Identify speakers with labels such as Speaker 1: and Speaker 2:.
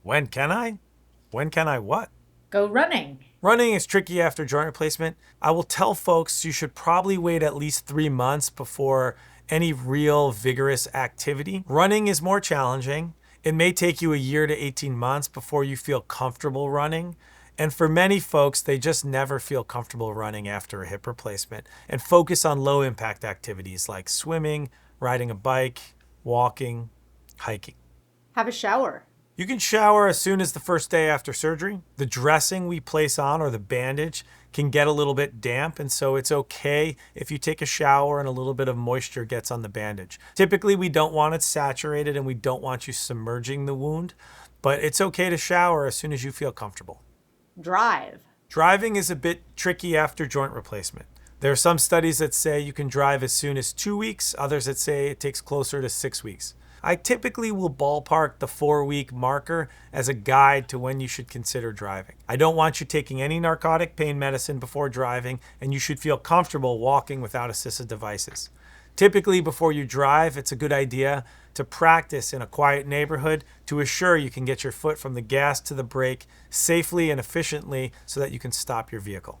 Speaker 1: When can I? When can I what?
Speaker 2: Go running.
Speaker 1: Running is tricky after joint replacement. I will tell folks you should probably wait at least 3 months before any real vigorous activity. Running is more challenging. It may take you a year to 18 months before you feel comfortable running. And for many folks, they just never feel comfortable running after a hip replacement and focus on low impact activities like swimming, riding a bike, walking, hiking.
Speaker 2: Have a shower.
Speaker 1: You can shower as soon as the first day after surgery. The dressing we place on or the bandage can get a little bit damp, and so it's okay if you take a shower and a little bit of moisture gets on the bandage. Typically, we don't want it saturated and we don't want you submerging the wound, but it's okay to shower as soon as you feel comfortable.
Speaker 2: Drive.
Speaker 1: Driving is a bit tricky after joint replacement. There are some studies that say you can drive as soon as 2 weeks, others that say it takes closer to 6 weeks. I typically will ballpark the 4 week marker as a guide to when you should consider driving. I don't want you taking any narcotic pain medicine before driving, and you should feel comfortable walking without assistive devices. Typically, before you drive, it's a good idea to practice in a quiet neighborhood to assure you can get your foot from the gas to the brake safely and efficiently so that you can stop your vehicle.